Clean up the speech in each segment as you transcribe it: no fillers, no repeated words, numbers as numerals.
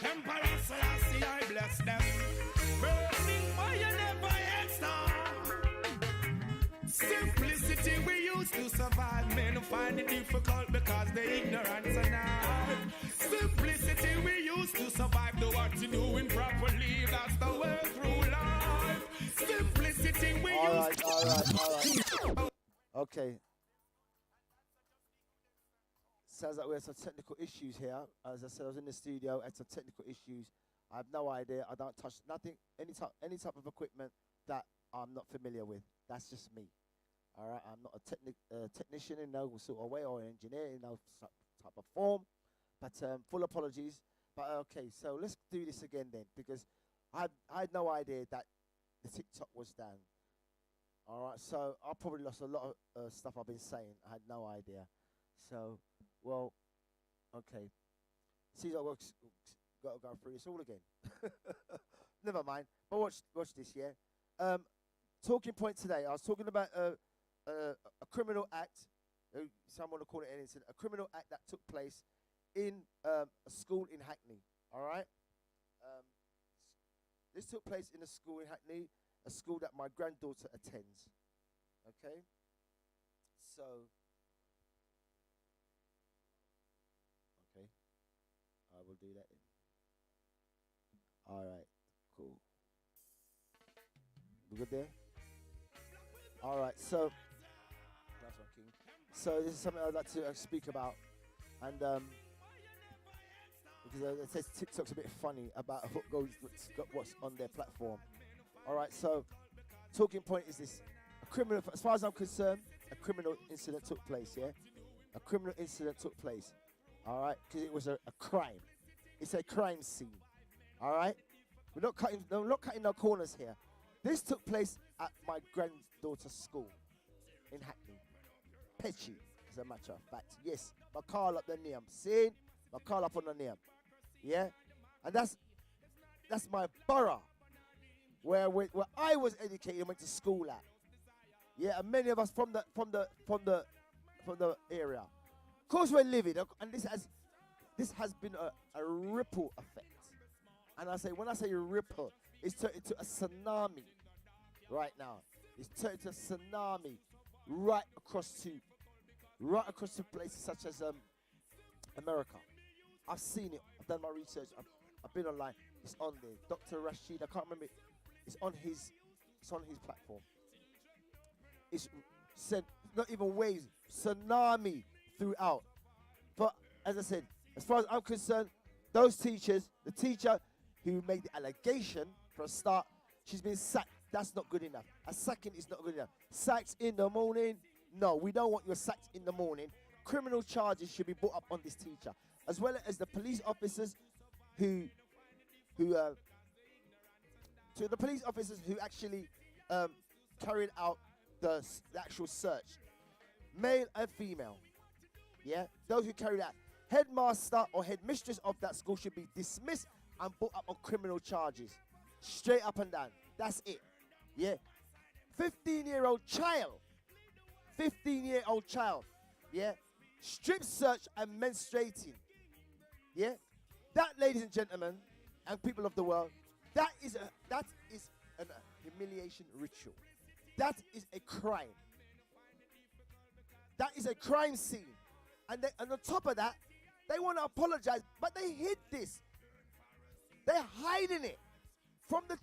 Emperor Selassie, I bless them. Burning fire never extinct. Simplicity we used to survive. Men find it difficult because they ignorance and now. Simplicity we used to survive. Do what you doing properly. That's the way through life. Simplicity we used to. All right. Okay. Sounds like we have some technical issues here. As I said, I was in the studio, had some technical issues. I have no idea. I don't touch nothing, any type of equipment that I'm not familiar with. That's just me. All right, I'm not a technician in no sort of way or an engineer in no type of form. But full apologies. But okay, so let's do this again then, because I had no idea that the TikTok was down. All right, so I probably lost a lot of stuff I've been saying. I had no idea. So, well, okay. See, I've got to go through this all again. Never mind. But watch this, yeah. Talking point today. I was talking about a criminal act. Some want to call it an incident. A criminal act that took place in a school in Hackney. All right. This took place in a school in Hackney, a school that my granddaughter attends. Okay. So. I will do that then. All right, cool. We good there? All right, so that's one, King. So this is something I'd like to speak about, and because it says TikTok's a bit funny about what's on their platform. All right, so talking point is this: a criminal. As far as I'm concerned, a criminal incident took place. Yeah, a criminal incident took place. All right, because it was a crime. It's a crime scene. All right, we're not cutting no corners here. This took place at my granddaughter's school in Hackney, Petchy, as a matter of fact. Yes, my car up the name. See, my car up on the name. Yeah, and that's my borough, where I was educated and went to school at. Yeah, and many of us from the area. Of course, we're living, and this has been a ripple effect. And when I say ripple, it's turned into a tsunami right now. It's turned into a tsunami right across to places such as America. I've seen it. I've done my research. I've been online. It's on there. Dr. Rashid, I can't remember it. It's on his platform. It's sent not even waves, tsunami throughout. But as I said, as far as I'm concerned, those teachers, the teacher who made the allegation for a start, she's been sacked. That's not good enough. A sacking is not good enough. Sacked in the morning? No, we don't want you sacked in the morning. Criminal charges should be brought up on this teacher, as well as the police officers who actually carried out the actual search, male and female. Yeah, those who carried out. Headmaster or headmistress of that school should be dismissed and brought up on criminal charges. Straight up and down. That's it. Yeah. 15-year-old child. 15-year-old child. Yeah. Strip search and menstruating. Yeah. That, ladies and gentlemen, and people of the world, that is a humiliation ritual. That is a crime. That is a crime scene. And on top of that, they want to apologize, but they hid this. They're hiding it from the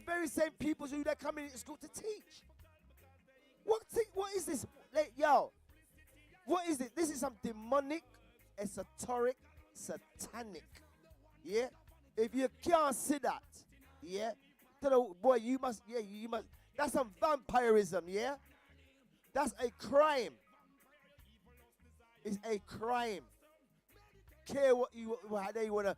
very same people who they're coming into school to teach. What is this? What is this? This is some demonic, esoteric, satanic. Yeah? If you can't see that, yeah? Boy, you must. That's some vampirism, yeah? That's a crime. It's a crime. Care how they want to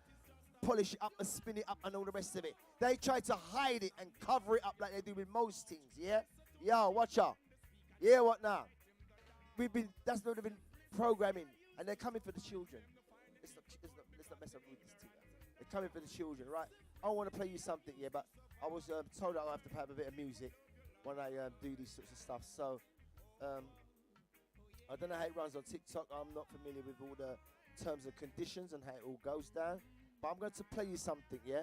polish it up and spin it up and all the rest of it. They try to hide it and cover it up like they do with most things, yeah? Yo, watch out. Yeah, what now? That's what they've been programming, and they're coming for the children. Let's not mess up with this thing. They're coming for the children, right? I want to play you something, yeah, but I was told I have to have a bit of music when I do these sorts of stuff. So, I don't know how it runs on TikTok. I'm not familiar with all the terms and conditions and how it all goes down. But I'm going to play you something, yeah?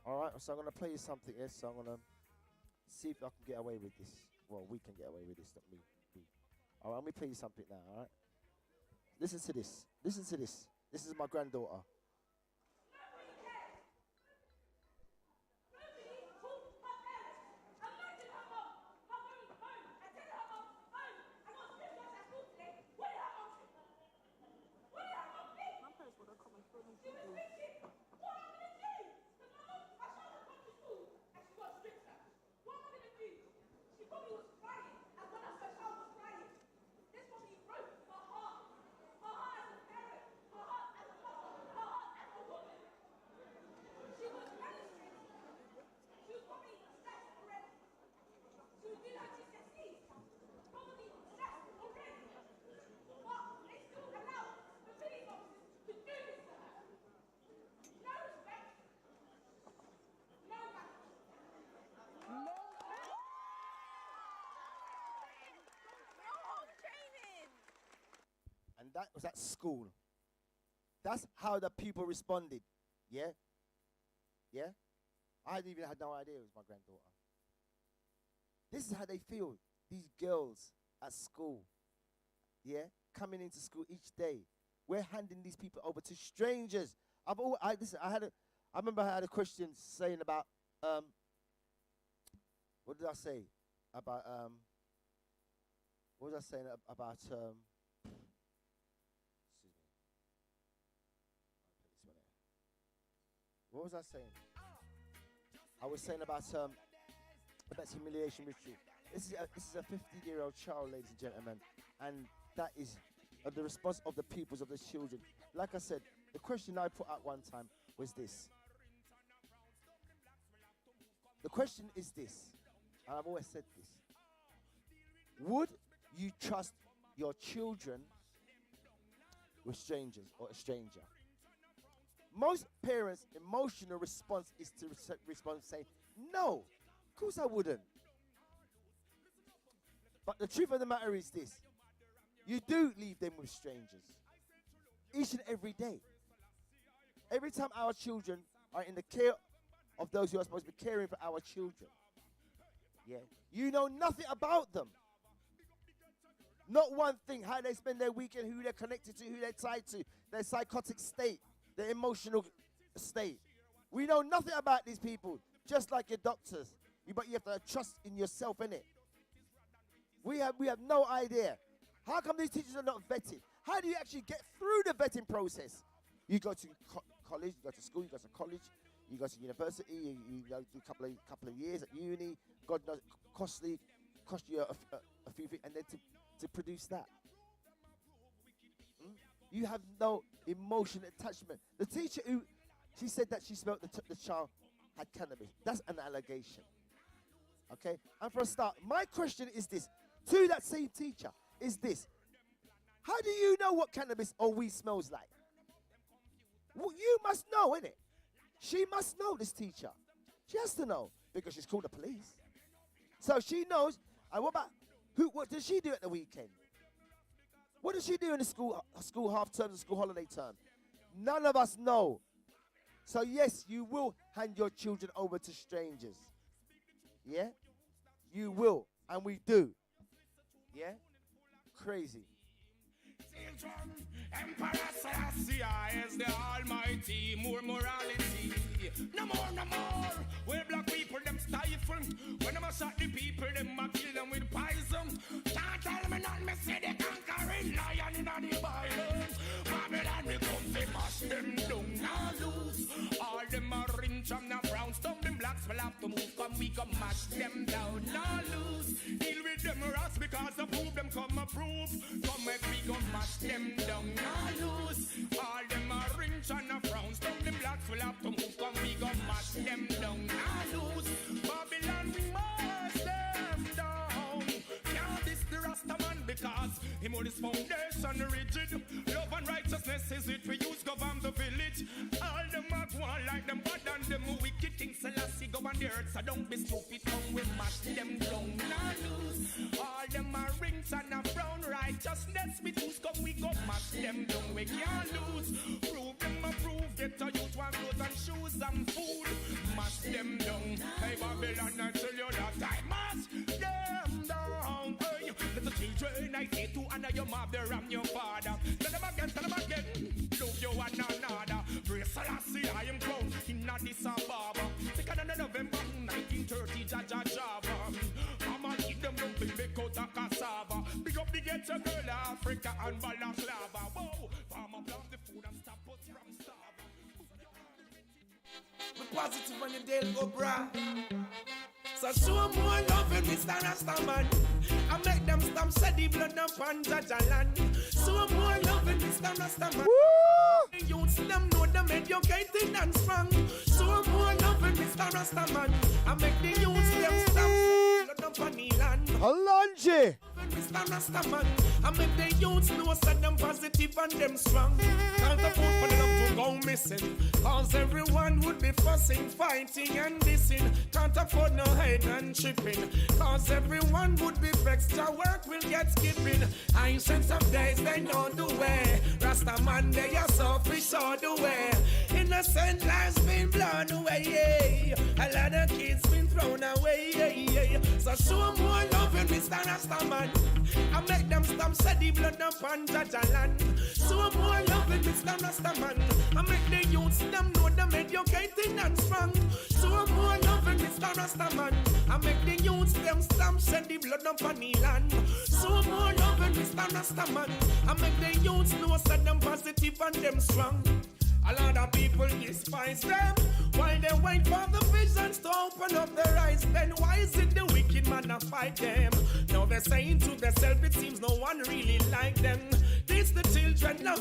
All right, so I'm going to play you something, yeah? So I'm going to see if I can get away with this. Well, we can get away with this, not me. All right, let me play you something now, all right? Listen to this. Listen to this. This is my granddaughter. And that was at school. That's how the people responded. Yeah? Yeah? I had no idea it was my granddaughter. This is how they feel. These girls at school. Yeah? Coming into school each day. We're handing these people over to strangers. I remember I had a question saying about what did I say? About what was I saying about excuse me. What was I saying? I was saying about humiliation ritual. This is a 50-year-old child, ladies and gentlemen, and that is the response of the peoples, of the children. Like I said, the question I put out one time was this. The question is this, and I've always said this. Would you trust your children with strangers or a stranger? Most parents' emotional response is to respond saying, no, of course I wouldn't. But the truth of the matter is this. You do leave them with strangers. Each and every day. Every time our children are in the care of those who are supposed to be caring for our children. Yeah. You know nothing about them. Not one thing, how they spend their weekend, who they're connected to, who they're tied to, their psychotic state, their emotional state. We know nothing about these people, just like your doctors. But you have to trust in yourself, innit? We have no idea. How come these teachers are not vetted? How do you actually get through the vetting process? You go to college, you go to school, you go to college, you go to university, you go do a couple of years at uni. God knows, cost you a few things, and then to produce that. You have no emotional attachment. The teacher she said that she smelled the child had cannabis. That's an allegation. Okay? And for a start, my question is this, to that same teacher, is this. How do you know what cannabis or weed smells like? Well, you must know, innit? She must know, this teacher. She has to know, because she's called the police. So she knows. And what does she do at the weekend? What does she do in the school half term and school holiday term? None of us know. So yes, you will hand your children over to strangers. Yeah? You will. And we do. Yeah? Crazy. Emperor Selassie is the Almighty, more morality. No more. Where black people them stifle. When them a shot the people, them a kill them with poison. Can't tell me nothing, me say the conquering lion in the Bible. Babylon we come to mash them down, now lose. All them are rich and now brown, stumbling blacks will have to move. Come we come mash them down, now lose. Deal with them rats because the proof them come approve. Come make we come mash them down, now lose. All them are rich and now brown, stumbling blacks will have to move. Come we come mash them down, now lose. Babylon we mash them down. Can't this the Rastaman because him on his foundation rigid. Love and righteousness is it we use govern the village. All them are one like them bad and them wicked things. Selassie govern the earth, so don't be stupid. Come we mash them down, now lose. All them a rings and a brown righteousness. We tools come, we go mash them down, we can't lose. Prove them a prove, get a youth one clothes and shoes and food. Mash them down, hey Babylon, I tell you that I mash them down. Hey, little children, I say to honor your mother and your father. Tell them again, love you one another. Praise Selassie, I am crowned in Addis Ababa. 2nd of November, 1930, Jaja Java. I'ma eat them don't make out a cassava. Big up the ghetto girl, Africa and Balaclava. Whoa, farmer plant the food and stop us from starving. Be positive when your day go bright. So show more love in Mr. Rastaman. I make them stamp said the blood up on Jajaland. Show more love in Mr. Rastaman. The youths them know them educated and strong. Show more love in Mr. Rastaman. I make the youths them stamp blood up on the land. Halanji. Mr. Rastaman, I make the youths know that them positive and them strong. Can't afford for them to go missing, cause everyone would be fussing, fighting and dissing. Can't afford no hate and chipping, cause everyone would be vexed. Your work will get skipping. I sense of days they know the way. Rastaman they are selfish all the way. Innocent lives been blown away. A lot of kids been thrown away. So show more love in Mr. Rastaman. I make them stamp said the blood up on Jajaland. So more love in Mr. Rastaman. I make the youths them know them educated and strong. So more love in Mr. Rastaman. I make the youths them stamp said the blood up on the land. So more love in Mr. Rastaman. I make the youths know that them positive and them strong. A lot of people despise them while they wait for the visions to open up their eyes. Then why is it the wicked man that fight them? Now they're saying to themselves it seems no one really like them. Teach the children love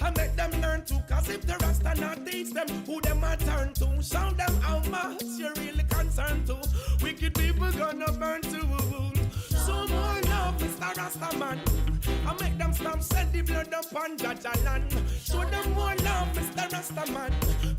and make them learn to. Cause if the Rasta not teach them who them a turn to, show them how much you're really concerned to. Wicked people gonna burn too. So more love, Mr. Rastaman. I make them stamp send the blood up on Jajaland. Show them more love, Mr. Rastaman.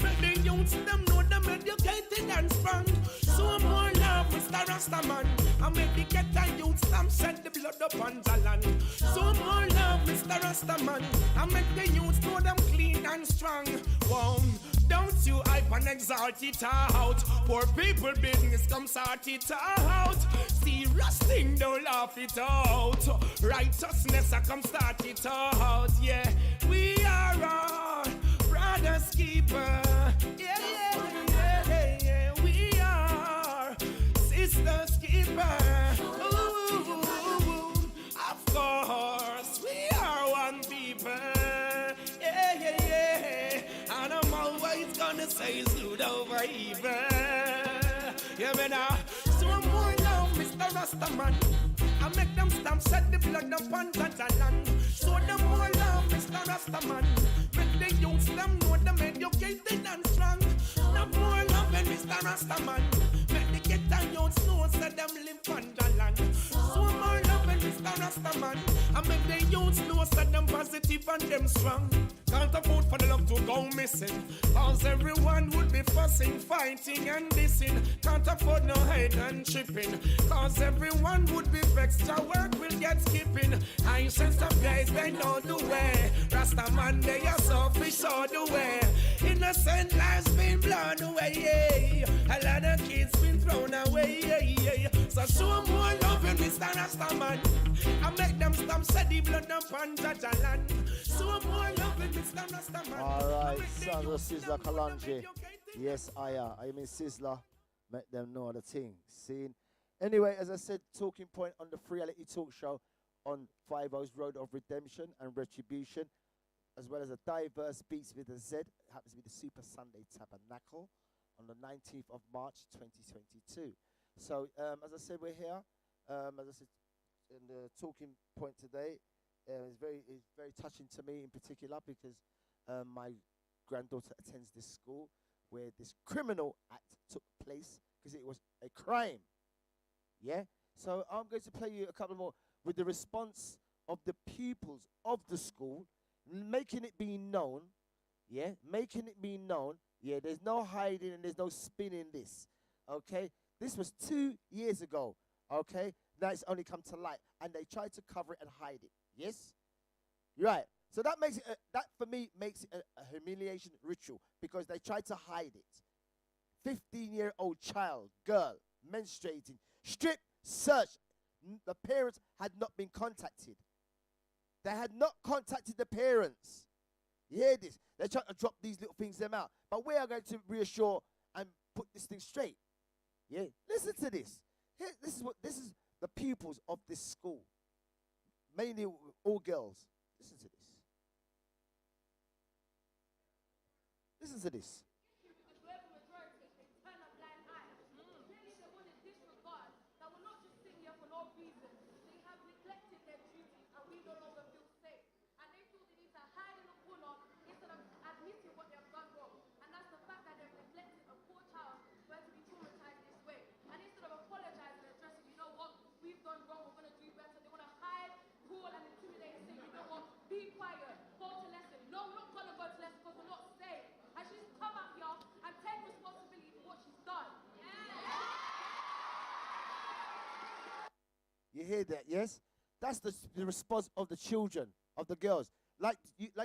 Make the youths them know them educated and strong. So more love, Mr. Rastaman. I make the ghetto youths stamp send the blood up on Jajaland. So more love, Mr. Rastaman. I make the youths know them clean and strong. Wow. Don't you hype and exalt it out. Poor people business come sort it out. See rusting, don't laugh it out. Righteousness I come start it out. Yeah, we are our brother's keeper. Yeah. We are sister's keeper. Ooh, of course, we are one people. Yeah. And I'm always gonna say it's good over evil. Yeah, man. So more now, Mr. Rastaman. I make them stamp set the blood up on Jajaland. So them more love, Mr. Rastaman. Make the youths them know them educated and strong. No more love, Mr. Rastaman. Make the ghetto youths know that them live on the land. So more love, Mr. Rastaman. I make the youths know that them positive and them strong. Can't afford for the love to go missing, cause everyone would be fussing, fighting and dissing. Can't afford no hate and chipping, cause everyone would be vexed. Your work will get skipping. I sense of guys they know the way. Rastaman they are selfish all the way. Innocent lives been blown away. A lot of kids been thrown away. So show more love in Mr. Rastaman. I make them stamp said the blood up on Jajaland. So more love in Mr. Rastaman. Alright, sons of Sizzla Kalonji. Yes, I mean Sizzla. Make them know the thing. See? Anyway, as I said, talking point on the Freeality Talk Show on Five O's Road of Redemption and Retribution, as well as a diverse Beats with a Z. It happens to be the Super Sunday Tabernacle on the 19th of March 2022. So, as I said, we're here. As I said, in the talking point today, it's very touching to me in particular because my granddaughter attends this school where this criminal act took place because it was a crime. Yeah? So I'm going to play you a couple more with the response of the pupils of the school, making it be known, yeah? Making it be known, yeah, there's no hiding and there's no spinning this, okay? This was 2 years ago, okay? now it's only come to light, and they try to cover it and hide it. Yes? Right. So that makes it, that for me makes it a humiliation ritual, because they try to hide it. 15-year-old child, girl, menstruating, strip, search. The parents had not been contacted. They had not contacted the parents. You hear this? They're trying to drop these little things them out. But we are going to reassure and put this thing straight. Yeah? Listen to this. Here, this is the pupils of this school. Mainly all girls. Listen to this. Listen to this. You hear that, yes? That's the response of the children, of the girls. Like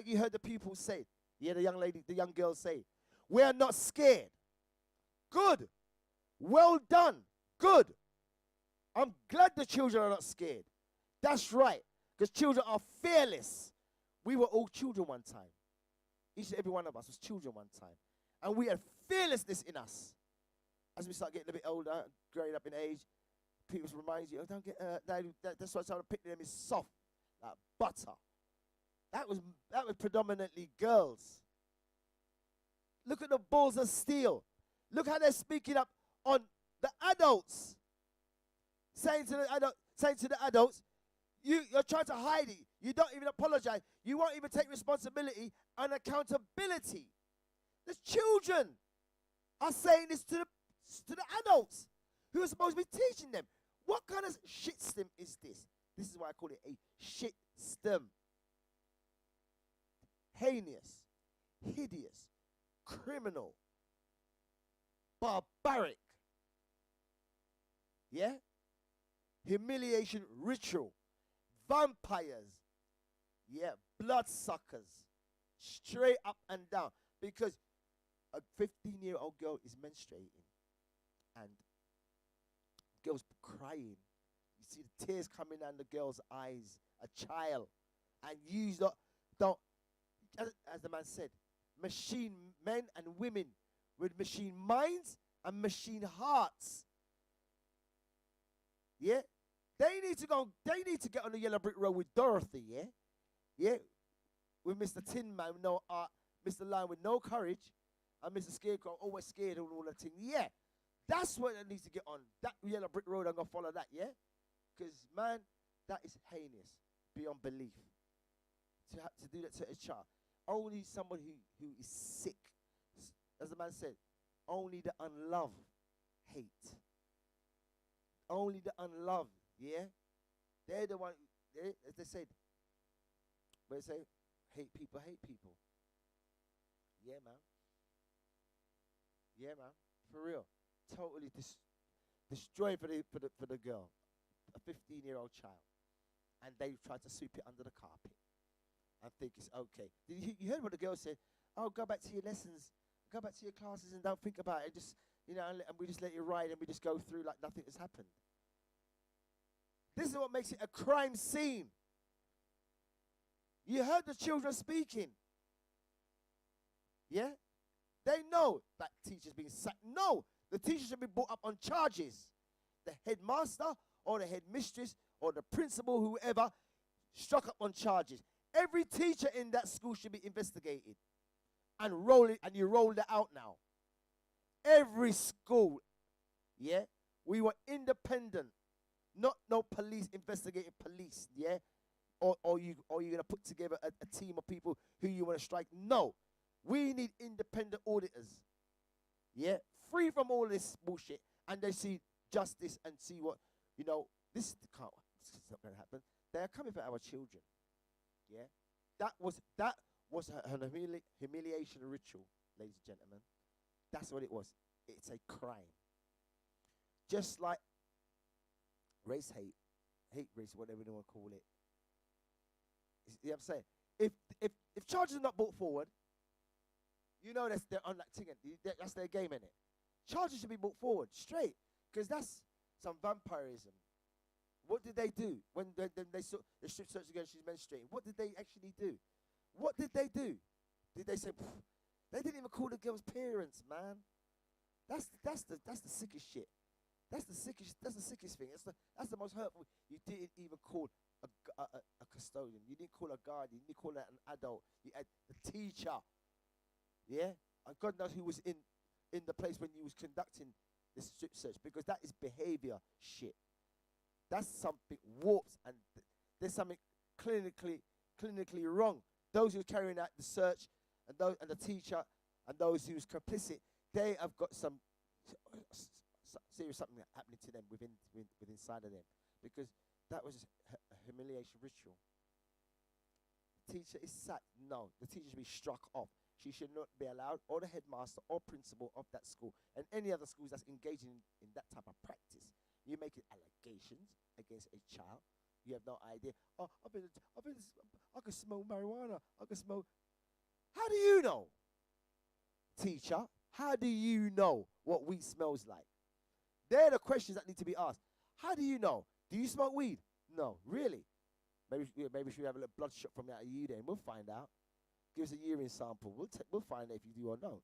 you heard the people say, yeah, the young girls say, we are not scared. Good. Well done. Good. I'm glad the children are not scared. That's right, because children are fearless. We were all children one time. Each and every one of us was children one time. And we had fearlessness in us. As we start getting a bit older, growing up in age, people remind you, oh, don't get that's why I'm trying to pick them is soft, like butter. That was predominantly girls. Look at the balls of steel. Look how they're speaking up on the adults. Saying to the adults, you're trying to hide it. You don't even apologize. You won't even take responsibility and accountability. The children are saying this to the adults who are supposed to be teaching them. What kind of shit stem is this? This is why I call it a shit stem. Heinous, hideous, criminal, barbaric. Yeah? Humiliation ritual. Vampires. Yeah, bloodsuckers. Straight up and down. Because a 15-year-old girl is menstruating. And girls crying. You see the tears coming down the girl's eyes. A child. And you don't, as the man said, machine men and women with machine minds and machine hearts. Yeah? They need to get on the yellow brick road with Dorothy, yeah? Yeah? With Mr. Tin Man with no art, Mr. Lion with no courage, and Mr. Scarecrow always scared and all that thing. Yeah. That's what it needs to get on. That yellow brick road, I'm going to follow that, yeah? Because, man, that is heinous beyond belief. To do that to a child. Only someone who is sick. As the man said, only the unloved hate. Only the unloved, yeah? They're the one, as they said, where they say, hate people. Yeah, man. Yeah, man. For real. Totally destroyed for the girl. A 15-year-old child. And they tried to sweep it under the carpet. And think it's okay. You heard what the girl said? Oh, go back to your lessons. Go back to your classes and don't think about it. Just, and we just let you ride and we just go through like nothing has happened. This is what makes it a crime scene. You heard the children speaking. Yeah? They know that teacher's being sacked. No, the teacher should be brought up on charges. The headmaster or the headmistress or the principal, whoever, struck up on charges. Every teacher in that school should be investigated and you rolled it out now. Every school, yeah? We were independent, not no police investigating police, yeah? Or you're going to put together a team of people who you want to strike. No, we need independent auditors, yeah? Free from all this bullshit, and they see justice and see what, this is not going to happen. They are coming for our children. Yeah, that was a humiliation ritual, ladies and gentlemen. That's what it was. It's a crime. Just like race hate hate race, whatever you want to call it. You know what I'm saying? If charges are not brought forward, you know they're on that thing. That's their game, innit? Charges should be brought forward straight, because that's some vampirism. What did they do when they saw the strip search again? She's menstruating. What did they actually do? What did they do? Did they say? They didn't even call the girl's parents, man. That's the sickest shit. That's the sickest thing. That's the most hurtful. You didn't even call a custodian. You didn't call a guardian. You didn't call an adult. You had the teacher. Yeah, and God knows who was in the place when you was conducting this strip search, because that is behavior shit. That's something warped, and there's something clinically wrong. Those who are carrying out the search, and the teacher, and those who's complicit, they have got some serious something happening to them within inside of them, because that was a humiliation ritual. The teacher is sacked. No, the teacher should be struck off. She should not be allowed, or the headmaster or principal of that school, and any other schools that's engaging in that type of practice. You're making allegations against a child. You have no idea. Oh, I can smell marijuana. I can smell. How do you know, teacher? How do you know what weed smells like? They're the questions that need to be asked. How do you know? Do you smoke weed? No, really. Maybe we should have a little blood shot from out of you then. We'll find out. Give us a urine sample. We'll find out if you do or don't.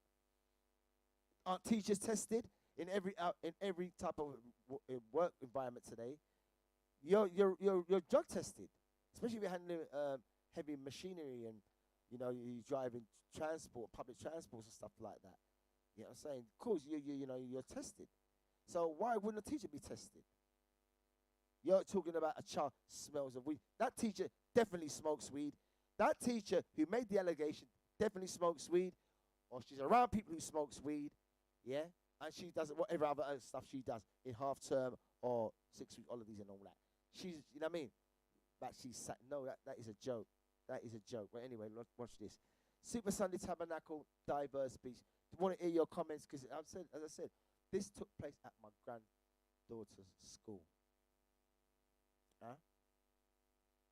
Aren't teachers tested in every type of work environment today? You're drug tested, especially if you're handling heavy machinery and you're driving public transports and stuff like that. You know what I'm saying? Of course, you're tested. So why wouldn't a teacher be tested? You're talking about a child smells of weed. That teacher definitely smokes weed. That teacher who made the allegation definitely smokes weed, or she's around people who smokes weed, yeah? And she does whatever other stuff she does in half term or 6-week holidays and all that. She's, you know what I mean? But she's no, that is a joke. That is a joke. But anyway, watch this. Super Sunday Tabernacle, Diverse Beach. I want to hear your comments, because as I said, this took place at my granddaughter's school. Huh?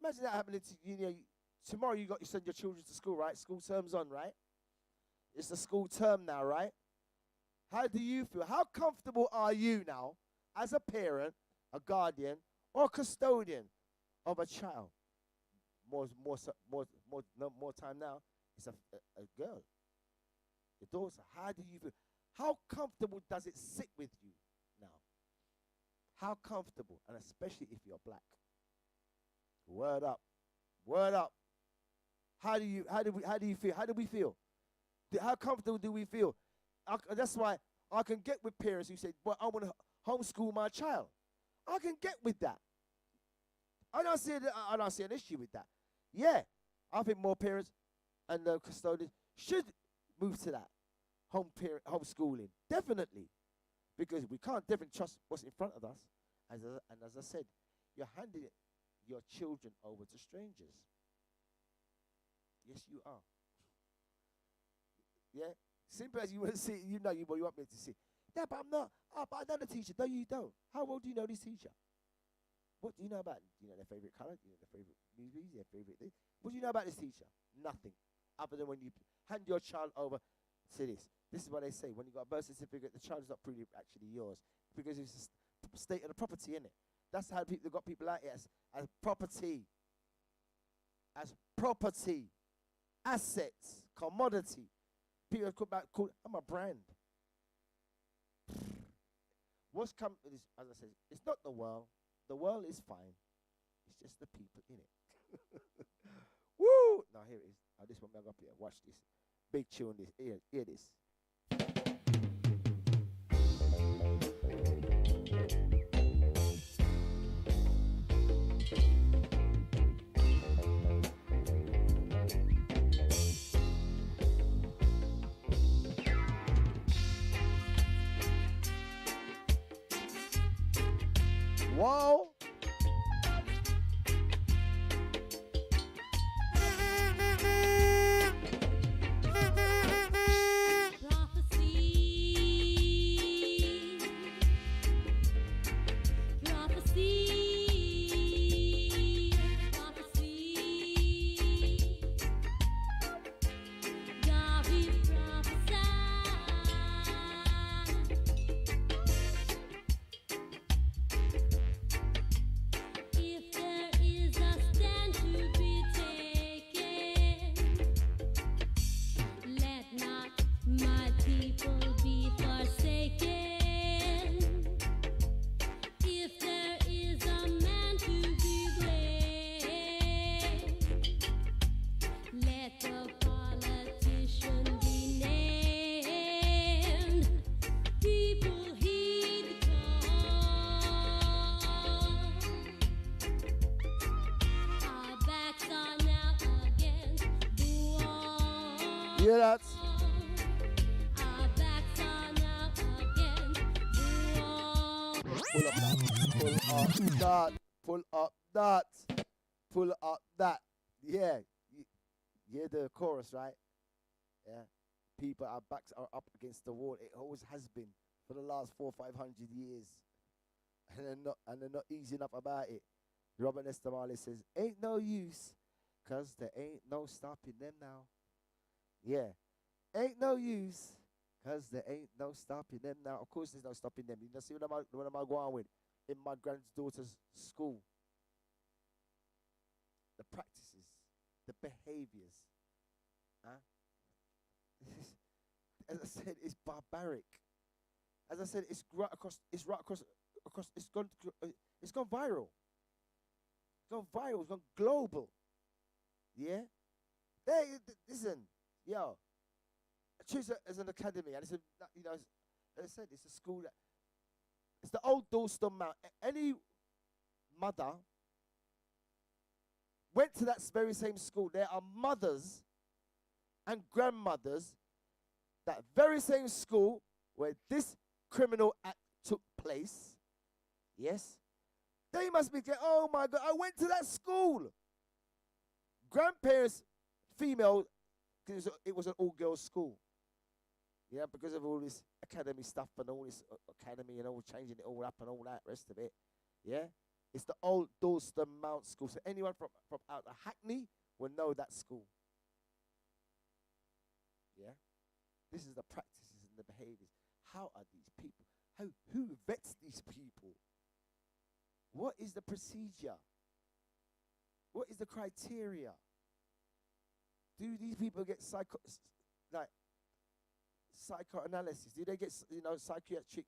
Imagine that happening to tomorrow. You send your children to school, right? School term's on, right? It's the school term now, right? How do you feel? How comfortable are you now as a parent, a guardian, or custodian of a child? More time now. It's a girl, your daughter. How do you feel? How comfortable does it sit with you now? How comfortable, and especially if you're black. Word up, word up. How do you feel? How do we feel? How comfortable do we feel? That's why I can get with parents who say, "Well, I want to homeschool my child." I can get with that. I don't see an issue with that. Yeah, I think more parents and custodians should move to that homeschooling, definitely, because we can't definitely trust what's in front of us. And as I said, you're handing your children over to strangers. Yes, you are. Yeah, simple as you want to see. You want me to see. Yeah, but I'm not. Oh, but I know the teacher. No, you don't. How well do you know this teacher? What do you know about them? Do you know their favorite color? Do you know their favorite movies? Their favorite thing? What do you know about this teacher? Nothing, other than when you hand your child over to this. This is what they say. When you got a birth certificate, the child is not really actually yours, because it's a state of the property, innit? That's how they've got people out here as property. As property. Assets. Commodity. People have called, I'm a brand. What's come, as I said, it's not the world. The world is fine. It's just the people in it. Woo! Now here it is. This one back up here. Watch this. Big tune. This. Hear this. Whoa! hear that? Pull up that. Pull up that. Pull up that. Yeah. You hear the chorus, right? Yeah. People, our backs are up against the wall. It always has been for the last 400-500 years. And they're not easy enough about it. Robert Nesta Marley says, ain't no use, 'cause there ain't no stopping them now. Yeah. Ain't no use, 'cause there ain't no stopping them now. Of course there's no stopping them. You know, see what am I going with? In my granddaughter's school. The practices, the behaviors. Huh? As I said, it's barbaric. As I said, it's right across, it's gone viral. It's gone viral, it's gone global. Yeah? Listen, yo, I choose it as an academy, and it's a, you know, as I said, it's a school that, it's the old Dalston Mount. Any mother went to that very same school. There are mothers and grandmothers, that very same school where this criminal act took place. Yes? They must be getting, oh my God, I went to that school. Grandparents, female, because it was an all-girls school. Yeah, because of all this academy stuff and all this academy and all changing it all up and all that rest of it. Yeah? It's the old Dalston Mount School. So anyone from out of Hackney will know that school. Yeah? This is the practices and the behaviors. How are these people? Who vets these people? What is the procedure? What is the criteria? Do these people get psychoanalysis? Do they get psychiatric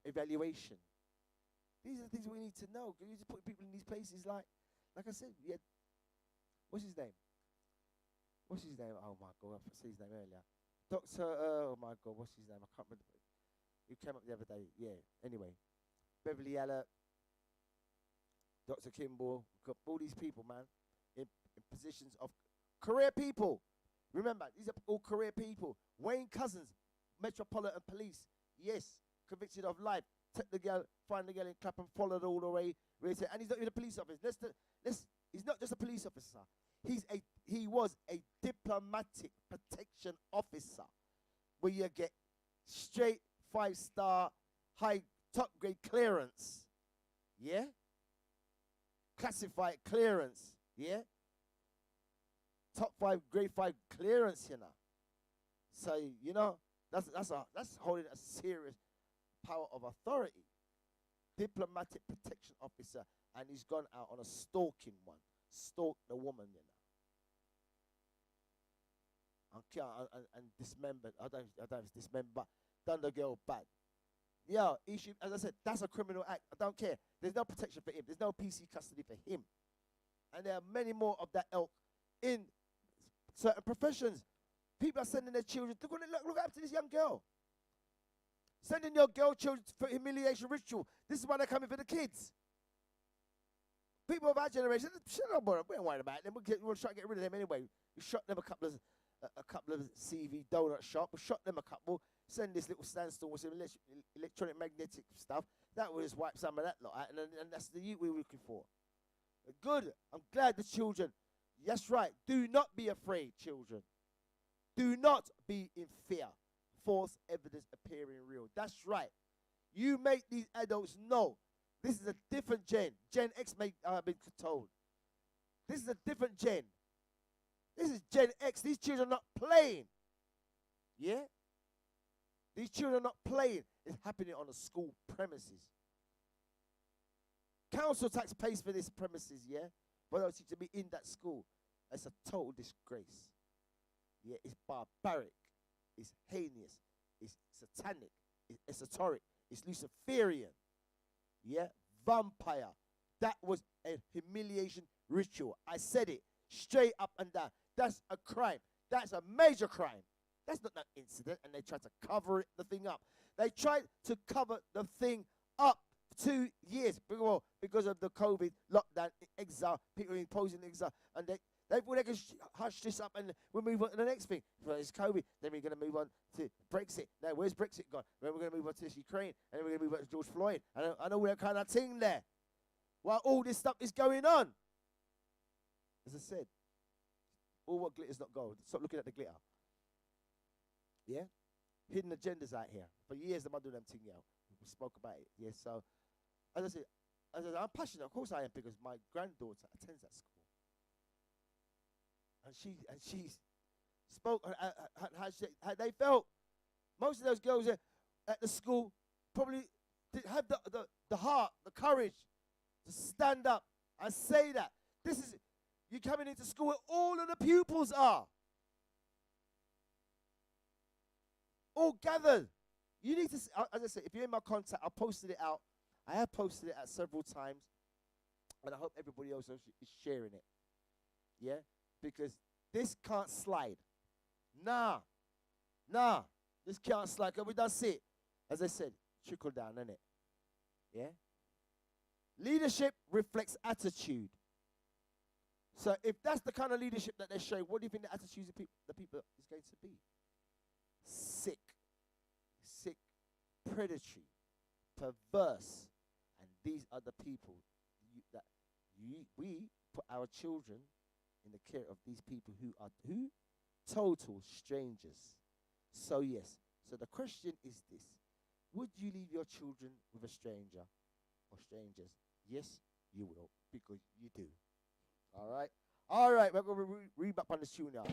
evaluation? These are the things we need to know. You need to put people in these places like I said, yeah. What's his name? Oh my God, I said his name earlier. Oh my God, what's his name? I can't remember. He came up the other day. Yeah. Anyway, Beverly Allett, Dr. Kimball, got all these people, man, in positions of career people. Remember, these are all career people. Wayne Couzens, Metropolitan Police, yes, convicted of life. Take the girl, find the girl in Clapham, followed all the way. And he's not even a police officer. He's not just a police officer. He was a diplomatic protection officer, where you get straight 5-star, high top grade clearance. Yeah? Classified clearance. Yeah? Top 5, grade 5 clearance, you know. So, you know, that's holding a serious power of authority. Diplomatic protection officer, and he's gone out on a stalking one. Stalked the woman, you know. And dismembered. I don't know if it's dismembered, but done the girl bad. Yeah, as I said, that's a criminal act. I don't care. There's no protection for him. There's no PC custody for him. And there are many more of that ilk in certain professions. People are sending their children. Look up to this young girl. Sending your girl children for humiliation ritual. This is why they're coming for the kids. People of our generation, shut up, we ain't worried about them. We'll try to get rid of them anyway. We shot them a couple of CV donut shop. We shot them a couple. Send this little standstill with some electronic magnetic stuff. That will just wipe some of that lot out, and that's the youth we were looking for. Good. I'm glad the children. That's right. Do not be afraid, children. Do not be in fear. False evidence appearing real. That's right. You make these adults know this is a different gen. Gen X, I've been told. This is a different gen. This is Gen X. These children are not playing. Yeah? These children are not playing. It's happening on a school premises. Council tax pays for this premises, yeah? But obviously to be in that school, it's a total disgrace. Yeah, it's barbaric. It's heinous. It's satanic. It's esoteric. It's Luciferian. Yeah? Vampire. That was a humiliation ritual. I said it straight up and down. That's a crime. That's a major crime. That's not an incident, and they tried to cover the thing up. They tried to cover the thing up 2 years because of the COVID lockdown, exile, people imposing exile, and They thought they could hush this up and we'll move on to the next thing. Well, it's COVID. Then we're going to move on to Brexit. Now, where's Brexit gone? Then we're going to move on to this Ukraine. And then we're going to move on to George Floyd. And all that kind of thing there. While all this stuff is going on. As I said, all what glitters not gold. Stop looking at the glitter. Yeah? Hidden agendas out here. For years, the mother of them thing, yeah. We spoke about it. Yeah, so, as I said, I'm passionate. Of course I am, because my granddaughter attends that school. And she spoke how they felt. Most of those girls at the school probably had the heart, the courage to stand up and say that. This is, you're coming into school where all of the pupils are. All gathered. You need to, as I said, if you're in my contact, I posted it out. I have posted it out several times. And I hope everybody else is sharing it. Yeah? Because this can't slide. Nah. This can't slide. Because we don't see it. As I said, trickle down, innit? Yeah? Leadership reflects attitude. So if that's the kind of leadership that they're showing, what do you think the attitudes of the people is going to be? Sick, predatory, perverse. And these are the people we put our children in the care of, these people who are total strangers. So yes, so the question is this: would you leave your children with a stranger or strangers? Yes, you will, because you do. All right, we're going to read back on the tune now.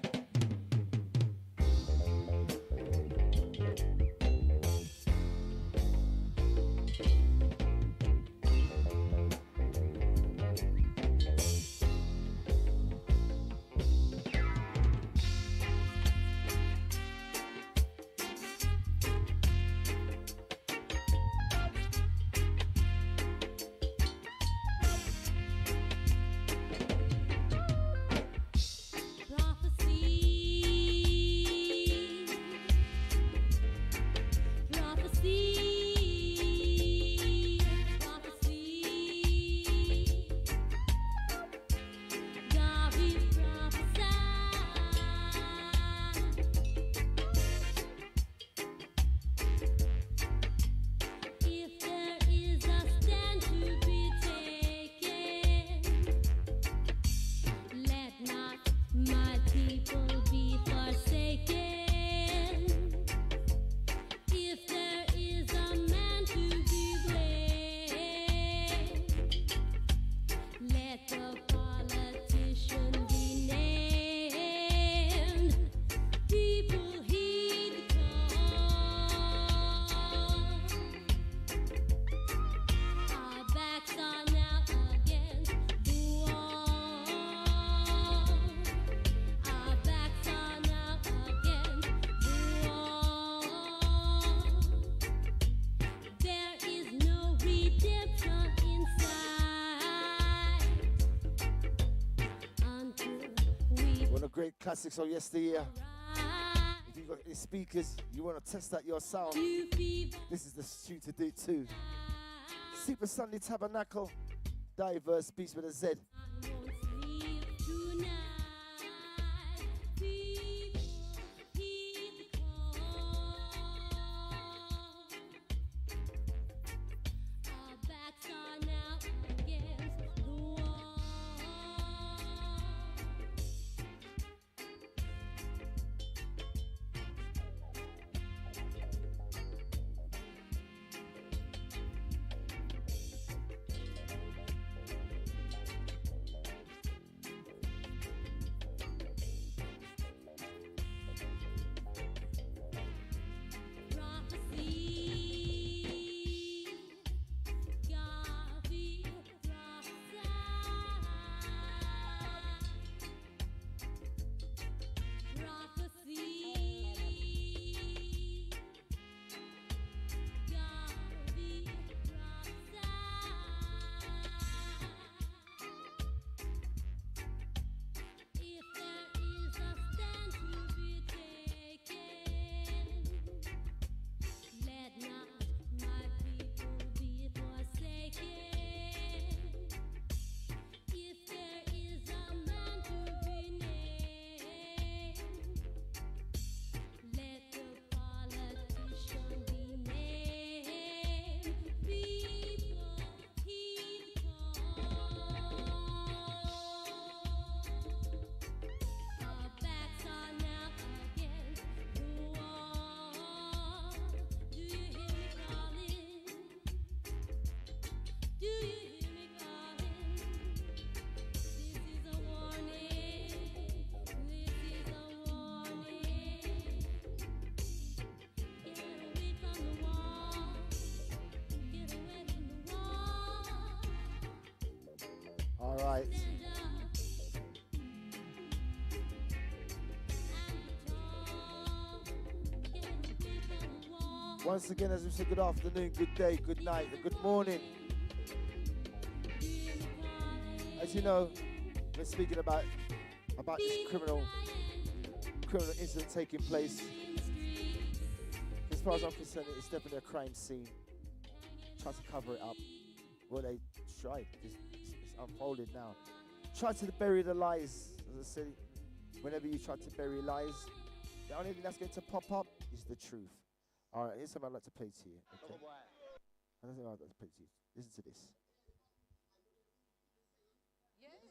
Great classics of yesteryear. If you've got any speakers, you want to test out your sound, this is the tune to do too. Super Sunday Tabernacle, Diverse Beats with a Z. All right. Once again, as we say good afternoon, good day, good night, and good morning. As you know, we're speaking about this criminal incident taking place. As far as I'm concerned, it's definitely a crime scene. Try to cover it up. Well, they tried. It's unfolded now. Try to bury the lies. As I said, whenever you try to bury lies, the only thing that's going to pop up is the truth. All right, here's something I'd like to play to you. Okay? I don't think I'd like to play to you. Listen to this. Yes.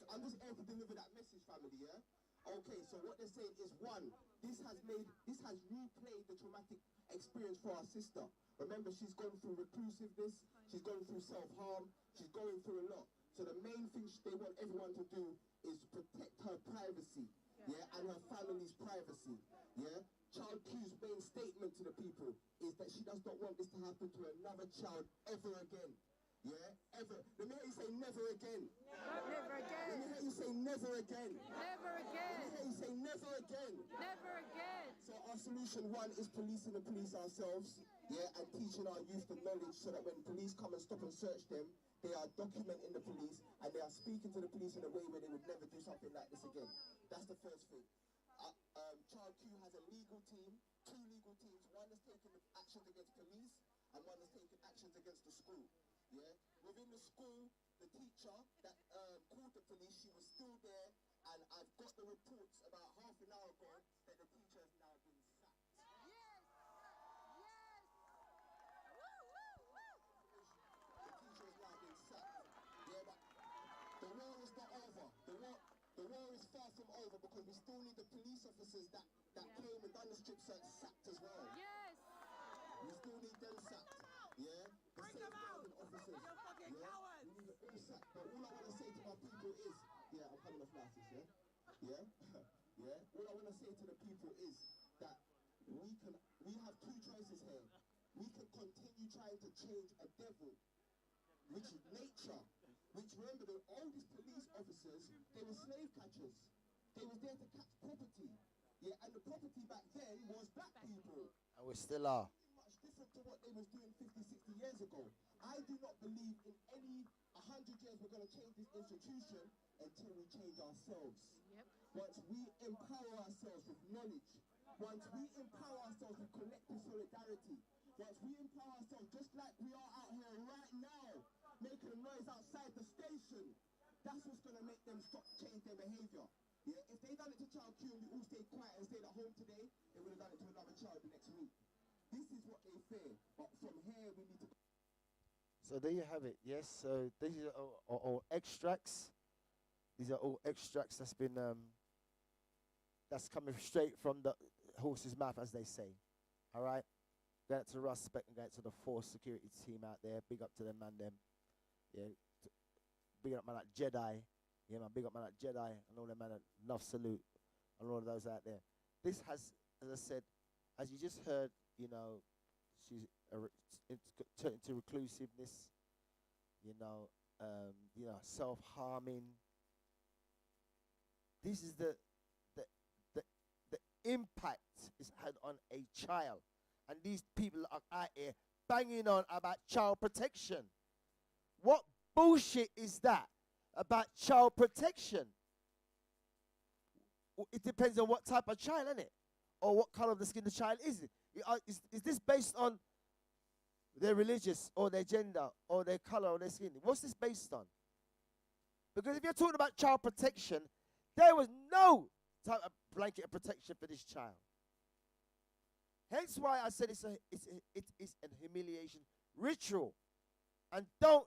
I'm just here to deliver that message, family, yeah? Okay, so what they're saying is, one, this has replayed the traumatic experience for our sister. Remember, she's gone through reclusiveness, she's gone through self-harm, she's going through a lot. So the main thing they want everyone to do is protect her privacy, yeah, and her family's privacy, yeah? Child Q's main statement to the people is that she does not want this to happen to another child ever again. Yeah, ever. Let me hear you say never again. Never again. Let me hear you say never again. Never again. Let me hear you say never again. Never again. So our solution one is policing the police ourselves, yeah, and teaching our youth the knowledge so that when police come and stop and search them, they are documenting the police and they are speaking to the police in a way where they would never do something like this again. That's the first thing. Child Q has a legal team, two legal teams. One is taking actions against police and one is taking actions against the school. Yeah. Within the school, the teacher that called the police, she was still there, and I've got the reports about half an hour ago that the teacher has now been sacked. Yes. Yes. Woo, woo, woo. The teacher has now been sacked. Yeah, but the war is not over. The war is far from over because we still need the police officers that came and done the strip search sacked as well. Yes. We still need them sacked. Yeah. The safeguarding officers. Yeah. We need them all sacked. But all I want to say to my people is, yeah, I'm coming off license, yeah? Yeah? Yeah? All I want to say to the people is that we have two choices here. We can continue trying to change a devil, which is nature, which, remember, the oldest police officers, they were slave catchers. They were there to catch property. Yeah, and the property back then was black people. And we still are. Much different to what they was doing 50, 60 years ago. I do not believe in any 100 years we're going to change this institution until we change ourselves. Yep. Once we empower ourselves with knowledge, once we empower ourselves with collective solidarity, once we empower ourselves just like we are out here right now, making a noise outside the station, that's what's going to make them stop, change their behavior. Yeah, if they done it to Child Q and we all stayed quiet and stayed at home today, they would have done it to another child the next week. This is what they fear, but from here we need to... So there you have it. Yes. So these are all extracts. These are all extracts that's been that's coming straight from the horse's mouth, as they say. All right. Going out to Russ Speck and going to the Force security team out there. Big up to them, man. Them. Yeah. Big up man like Jedi. Yeah, man. Big up man like Jedi and all them man. Enough salute and all of those out there. This has, as I said, as you just heard, you know, she's turned into reclusiveness. You know, self-harming. This is the impact it's had on a child. And these people are out here banging on about child protection. What bullshit is that about child protection? It depends on what type of child, isn't it? Or what color of the skin the child is. Is this based on their religious or their gender or their color or their skin? What's this based on? Because if you're talking about child protection, there was no type of blanket of protection for this child. Hence why I said it is an humiliation ritual. And don't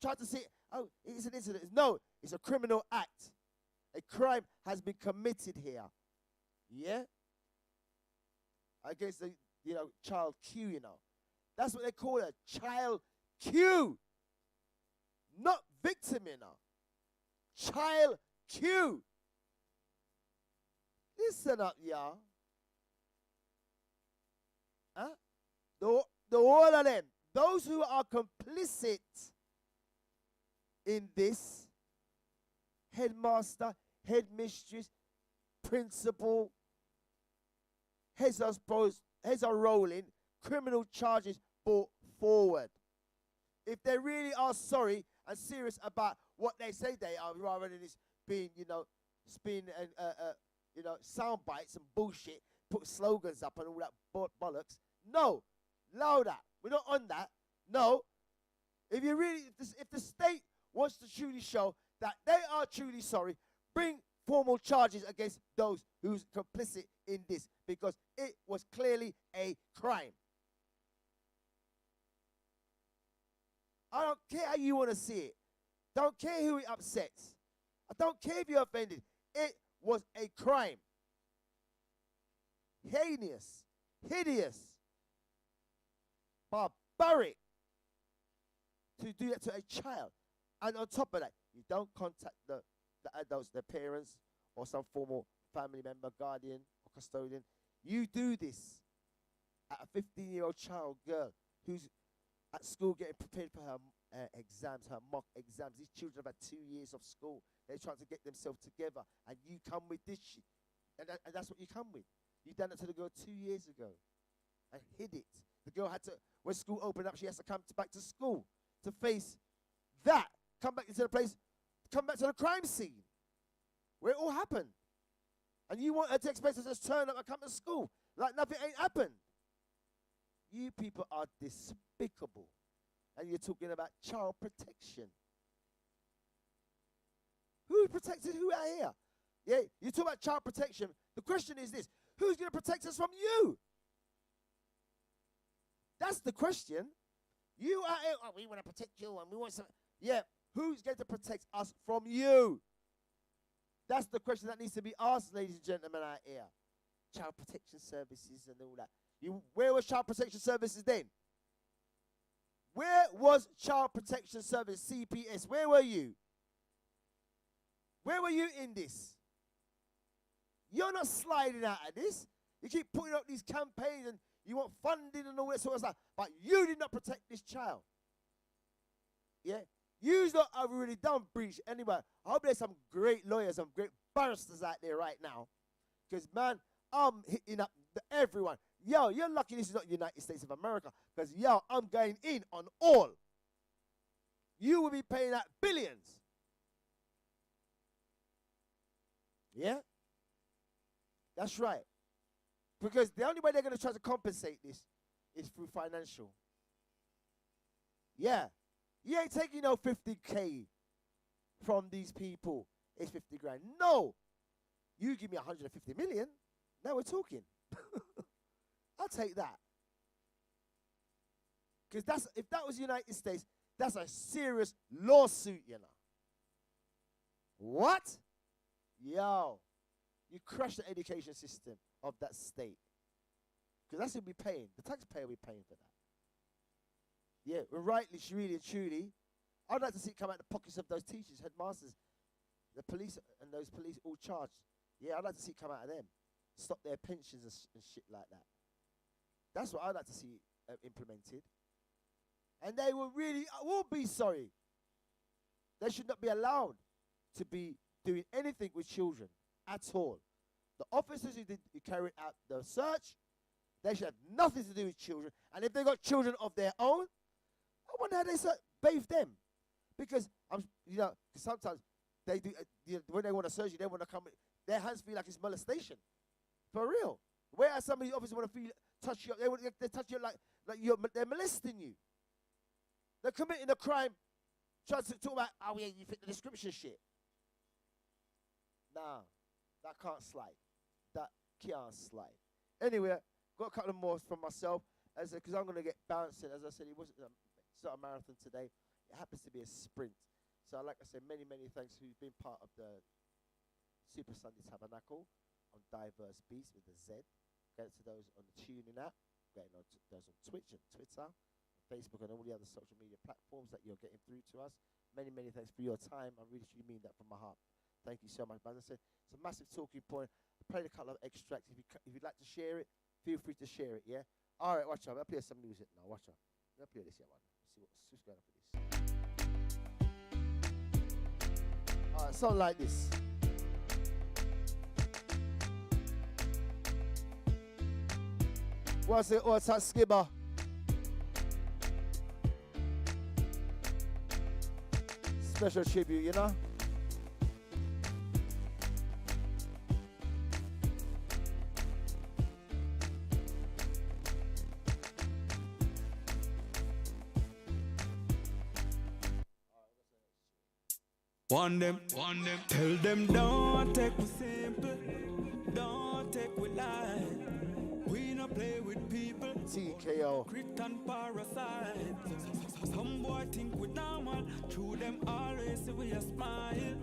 try to say, oh, it's an incident. No, it's a criminal act. A crime has been committed here. Yeah? Against the, child Q, That's what they call a child Q. Not victim, Child Q. Listen up, y'all. Huh? The all of them, those who are complicit in this, headmaster, headmistress, principal. Heads are rolling. Criminal charges brought forward. If they really are sorry and serious about what they say they are, rather than this being, spin and sound bites and bullshit, put slogans up and all that bollocks. No, louder. We're not on that. No. If the state wants to truly show that they are truly sorry, bring formal charges against those who's complicit in this, because it was clearly a crime. I don't care how you want to see it. Don't care who it upsets. I don't care if you're offended. It was a crime. Heinous, hideous, barbaric to do that to a child. And on top of that, you don't contact the adults, their parents, or some formal family member, guardian, or custodian. You do this at a 15-year-old child girl who's at school getting prepared for her exams, her mock exams. These children have had 2 years of school. They're trying to get themselves together, and you come with this shit. And that's what you come with. You done it to the girl 2 years ago and hid it. The girl had to, when school opened up, she has to come back to school to face that. Come back into the place, come back to the crime scene where it all happened. And you want her to expect her to just turn up and come to school like nothing ain't happened. You people are despicable. And you're talking about child protection. Who protected who out here? Yeah, you talk about child protection. The question is this: who's going to protect us from you? That's the question. You are here, we want to protect you, and we want some. Yeah, who's going to protect us from you? That's the question that needs to be asked, ladies and gentlemen, out here. Child protection services and all that. Where was child protection services then? Where was child protection service, CPS? Where were you? Where were you in this? You're not sliding out of this. You keep putting up these campaigns and you want funding and all that sort of stuff, but you did not protect this child. Yeah? You've not really done breach anyway. I hope there's some great lawyers, some great barristers out there right now. Because, man, I'm hitting up everyone. Yo, you're lucky this is not United States of America. Because, yo, I'm going in on all. You will be paying out billions. Yeah? That's right. Because the only way they're going to try to compensate this is through financial. Yeah. You ain't taking no 50K from these people. It's 50 grand. No. You give me 150 million. Now we're talking. I'll take that. Because if that was the United States, that's a serious lawsuit, you know. What? Yo. You crush the education system of that state. Because that's who we're paying. The taxpayer will be paying for that. Yeah, we're rightly, really and truly. I'd like to see it come out of the pockets of those teachers, headmasters, the police, and those police all charged. Yeah, I'd like to see it come out of them. Stop their pensions and shit like that. That's what I'd like to see implemented. And they will be sorry. They should not be allowed to be doing anything with children at all. The officers who carried out the search, they should have nothing to do with children. And if they got children of their own, I wonder how they bathe them. Because sometimes they do when they want to search you, they want to come. Their hands feel like it's molestation, for real. Whereas some of the officers want to touch you, they touch you like they're molesting you. They're committing a crime, trying to talk about you fit the description shit. Nah, that can't slide. That can't slide. Anyway, got a couple of more from myself, because I'm going to get bouncing. As I said, it's not a marathon today. It happens to be a sprint. So I'd like to say many, many thanks who've been part of the Super Sunday Tabernacle on Diverse Beats with the Z. Get to those on the TuneIn app. Getting on those on Twitch and Twitter, Facebook, and all the other social media platforms that you're getting through to us. Many, many thanks for your time. I really truly mean that from my heart. Thank you so much. But as I said, it's a massive talking point. I played a couple of extracts. If you'd like to share it, feel free to share it, yeah? All right, watch out. I'll play some music now. Watch out. I'll play this here one. See what's going on for this. Something like this. What's it? What's that, Skibber? Special tribute, you know? Want them, tell them don't take me simple, don't take we lie. We not play with people, TKO. crit and parasite. Some boy think we normal, through them always see we a smile.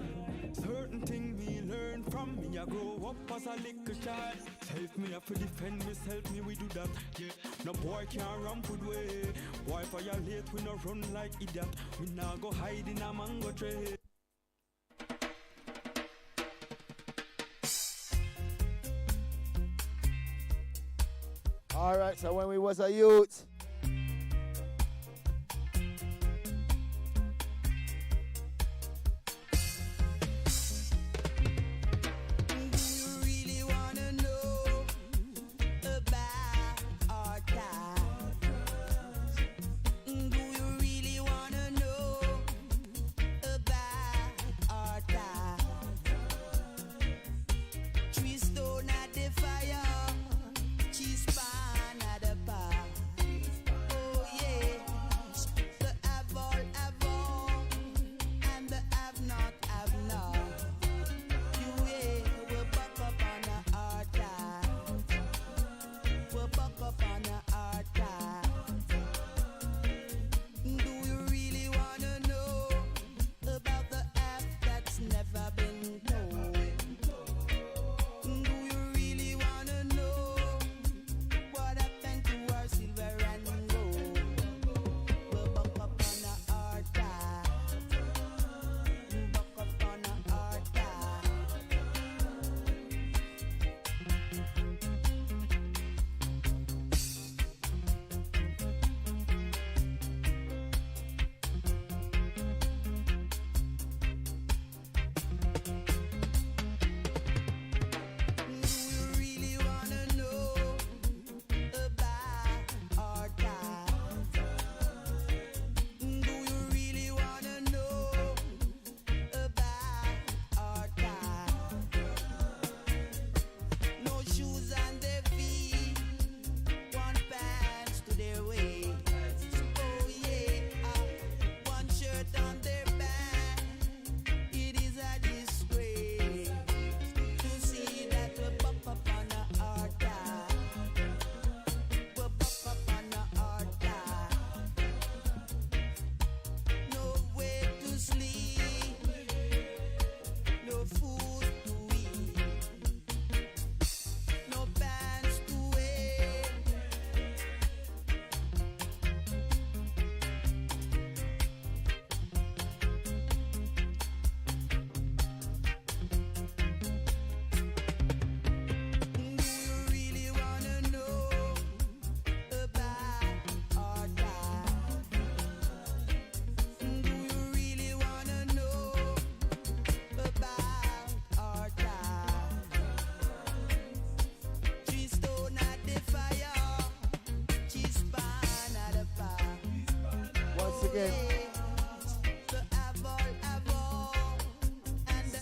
Certain thing me learn from me, I grow up as a little child. Help me up to defend myself, me we do that. Yeah, no boy can't run good way. Why violate, we no run like idiot. We now go hide in a mango tree. All right, so when we was a youth,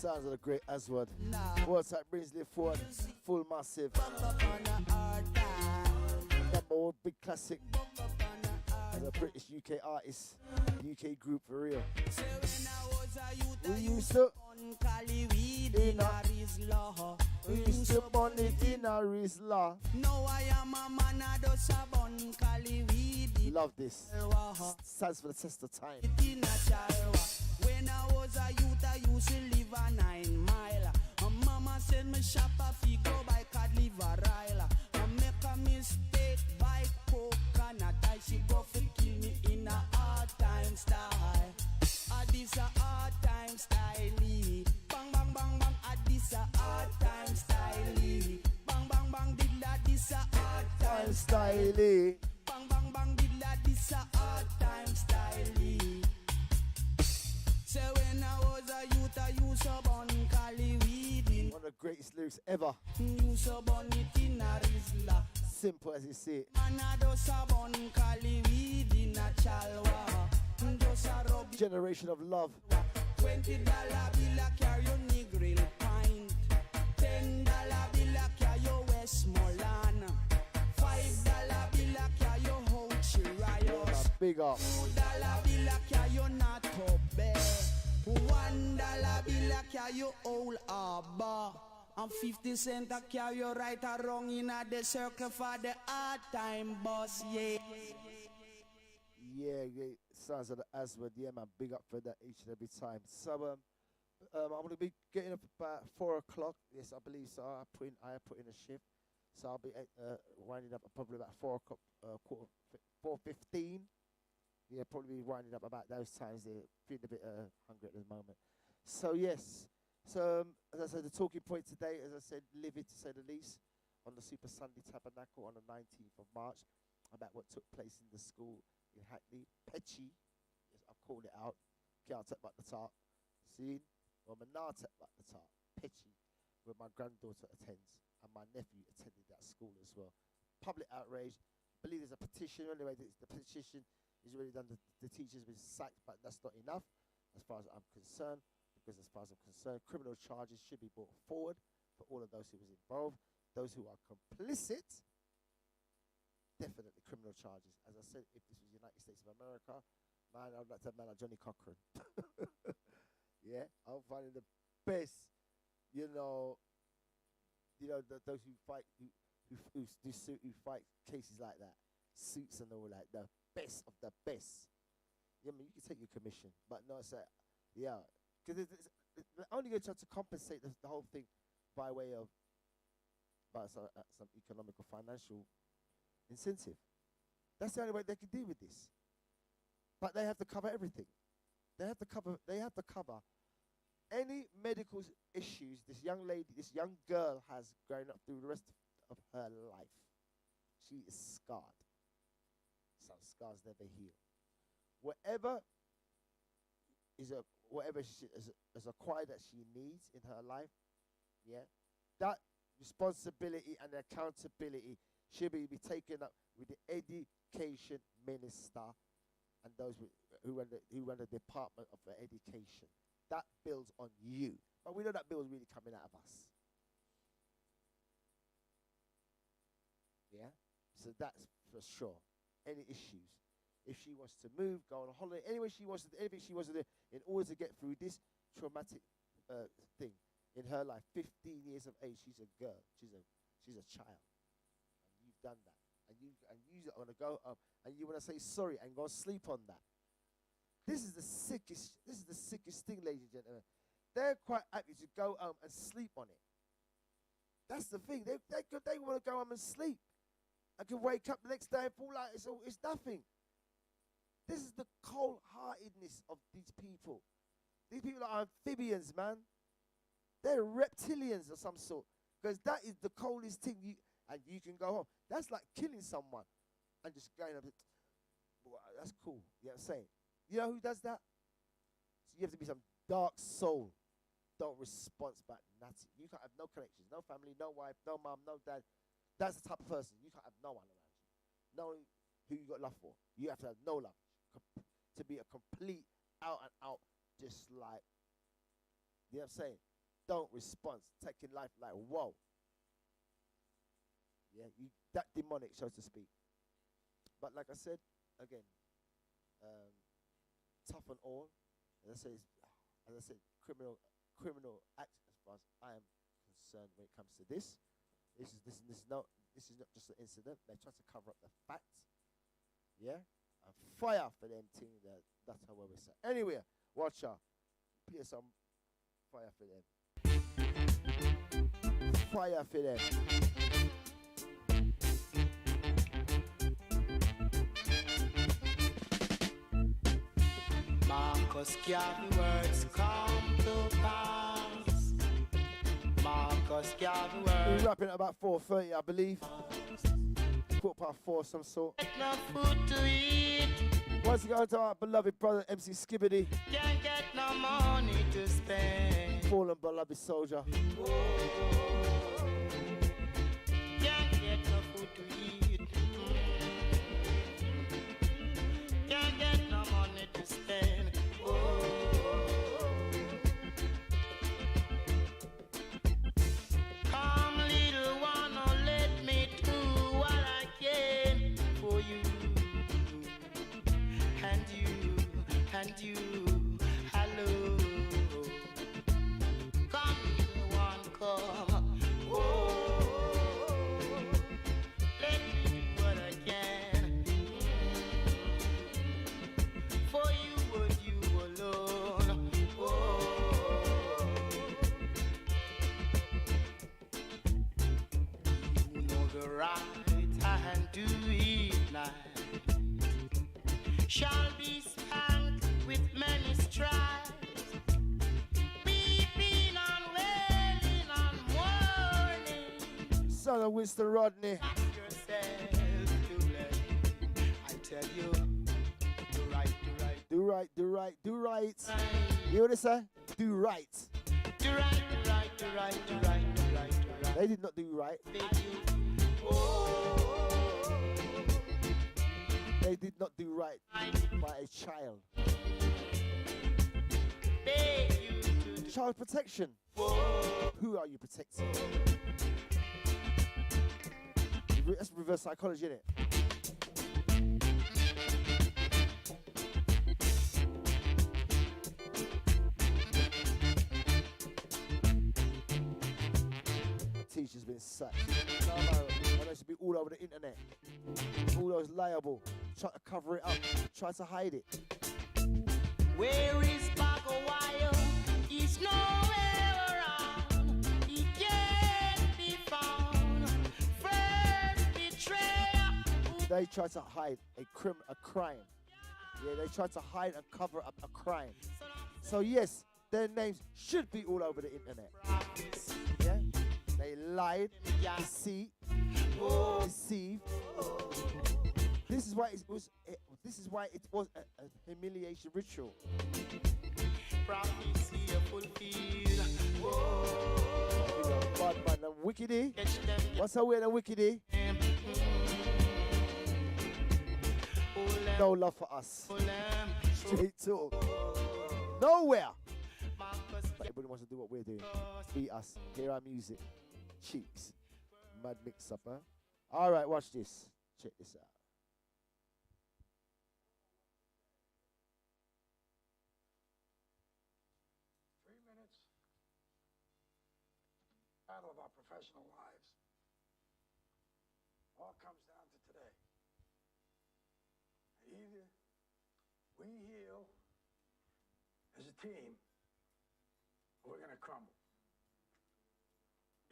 sounds of the great Aswad. What's that? Brinsley Ford, Full Massive. Number one big classic. As a British UK artist, UK group for real. We used to burn it in a Rizla. Now I am a man I do sabon Cali weed. Love this. Stands for the test of time. When I was a youth, I used to live a 9 mile. And mama said me shop a fee go by card live a rile. I make a mistake by coconut. I she go for kill me in a hard time style. This a hard time style. Bang bang bang bang. This a hard time style. Bang bang bang. Did la this a hard time style. Bang bang bang. Did la this a hard time style. So when I was a youth, I used to greatest lyrics ever. You so born it in a Rizla. Simple as you see it. Man a dosa born Cali weed in a chalwa. Just a rub Generation of love. $20 bill a carry your Negril pint. $10 bill a carry your Westmoreland. $5 bill a carry your Hochi Riot. Big up. $2 bill a carry your Nato Bay. $1 bill a carry your Old Arbor. And 50 cent a carry your right or wrong in a the circle for the hard time boss, yeah. Yeah, sounds of the Aswad. Yeah, man, big up for that each and every time. So, I'm going to be getting up about 4 o'clock. Yes, I believe so. I put in a shift. So I'll be winding up probably about 4 o'clock, 4:15. Yeah, probably be winding up about those times. They're feeling a bit hungry at the moment. So, yes. So, as I said, the talking point today, as I said, livid to say the least, on the Super Sunday Tabernacle on the 19th of March, about what took place in the school in Hackney. Pechi, yes, I've called it out. Can't talk about the top. See? Well, Manata about the top. Pechi, where my granddaughter attends, and my nephew attended that school as well. Public outrage. I believe there's a petition. Anyway, the petition is really done. The teachers been sacked, but that's not enough as far as I'm concerned. Because as far as I'm concerned, criminal charges should be brought forward for all of those who was involved. Those who are complicit, definitely criminal charges. As I said, if this was the United States of America, man, I'd like to have man like Johnny Cochran. Yeah, I'm finding the best, those who fight, who fight cases like that, suits and all that, the best of the best. Yeah, I mean, you can take your commission, but no, it's yeah. Because they're only going to try to compensate the whole thing by way of some economic or financial incentive. That's the only way they can deal with this. But they have to cover everything. They have to cover any medical issues this young girl has growing up through the rest of her life. She is scarred. Some scars never heal. Whatever she is acquired that she needs in her life, yeah, that responsibility and accountability should be taken up with the education minister and those who run the Department of Education. That builds on you, but we know that bill is really coming out of us. Yeah, so that's for sure. Any issues? If she wants to move, go on a holiday, anything she wants to do in order to get through this traumatic thing in her life. 15 years of age, she's a girl, she's a child, and you've done that, and you want to go up, and you want to say sorry and go sleep on that. This is the sickest thing, ladies and gentlemen. They're quite happy to go home and sleep on it. That's the thing. They want to go home and sleep. I can wake up the next day and fall out. It's nothing. This is the cold-heartedness of these people. These people are amphibians, man. They're reptilians of some sort. Because that is the coldest thing. And you can go home. That's like killing someone and just going up. Wow, that's cool. You know what I'm saying? You know who does that? So you have to be some dark soul. Don't respond back nothing. You can't have no connections, no family, no wife, no mom, no dad. That's the type of person. You can't have no one around you. No who you got love for. You have to have no love. To be a complete out and out, just like, you know what I'm saying? Don't respond. Taking life like, whoa. Yeah, that demonic, so to speak. But like I said, again, tough on all. As I said, criminal act as far as I am concerned when it comes to this. This is not just an incident. They're trying to cover up the facts. Yeah? And fire for them thing that's how we say. Anyway, watch out. Play some fire for them. Fire for them. Marcus Garvey words come to pass. Marcus Garvey words. We're wrapping at about 4:30, I believe. 4:15, some sort. No food to eat. Once again to our beloved brother MC Skibbity, Can't get no money to spend. fallen beloved soldier. Can't get no food to eat. Can't get no money to spend. Come, little one, oh, let me do what I can for you. And you, hello. Come, little one, come. Let me do what I can for you and you alone. You know the right hand to ignite shall be spanked with many stripes. Weeping and wailing and mourning. Son of Winston Rodney. Ask yourself to blame. I tell you, do right, do right, Do right, do right, do right. right. You hear what they say? Do right. Do right, do right, do right, do right, do right, do right. They did not do right. They did not do right by a child. Child protection. Who are you protecting? That's reverse psychology, isn't it? Teacher's been sacked. No, and they should be all over the internet. All those liable. Try to cover it up. Try to hide it. Where is Bagawayo? He's nowhere around. He can't be found. First betrayer. They try to hide a crime. Yeah, they try to hide and cover up a crime. So yes, their names should be all over the internet. Yeah, they lied, deceived. This is why it was. This is why it was a humiliation ritual. Prophecy fulfilled. You know, bad man and wickedy. What's that weird and wickedy? No love for us. Straight talk. Nowhere. But everybody wants to do what we're doing. Be us. Hear our music. Cheeks. Mad mix up, huh? All right, watch this. Check this out. Battle of our professional lives. All comes down to today. Either we heal as a team, or we're going to crumble.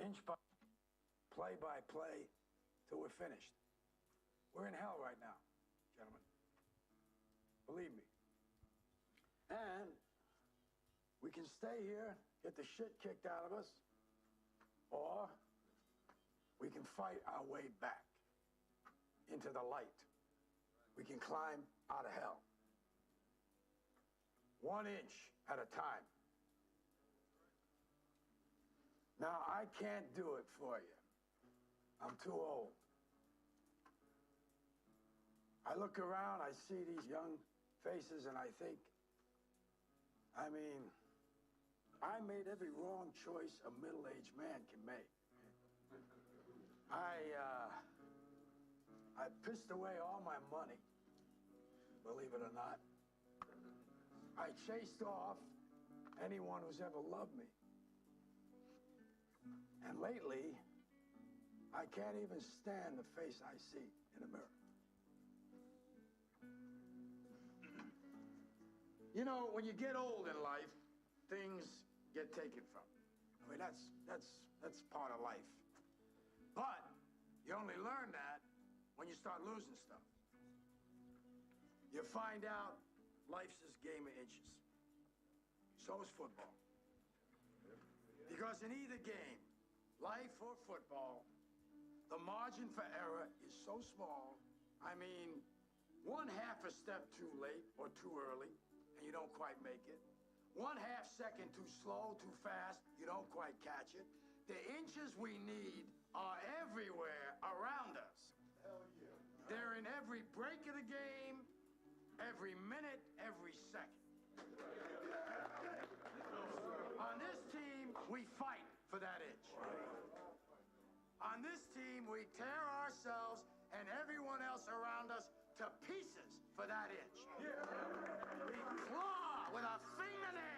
Inch by play, till we're finished. We're in hell right now, gentlemen. Believe me. And we can stay here, get the shit kicked out of us, or we can fight our way back into the light. We can climb out of hell. 1 inch at a time. Now, I can't do it for you. I'm too old. I look around, I see these young faces, and I think, I made every wrong choice a middle-aged man can make. I pissed away all my money, believe it or not. I chased off anyone who's ever loved me. And lately, I can't even stand the face I see in a mirror. You know, when you get old in life, things get taken from you. I mean, that's part of life. But you only learn that when you start losing stuff. You find out life's this game of inches. So is football. Because in either game, life or football, the margin for error is so small. I mean, 1/2 a step too late or too early, and you don't quite make it. 1/2 second too slow, too fast, you don't quite catch it. The inches we need are everywhere around us. Hell yeah. They're in every break of the game, every minute, every second. On this team, we fight for that inch. On this team, we tear ourselves and everyone else around us to pieces for that inch. We claw with a fingernail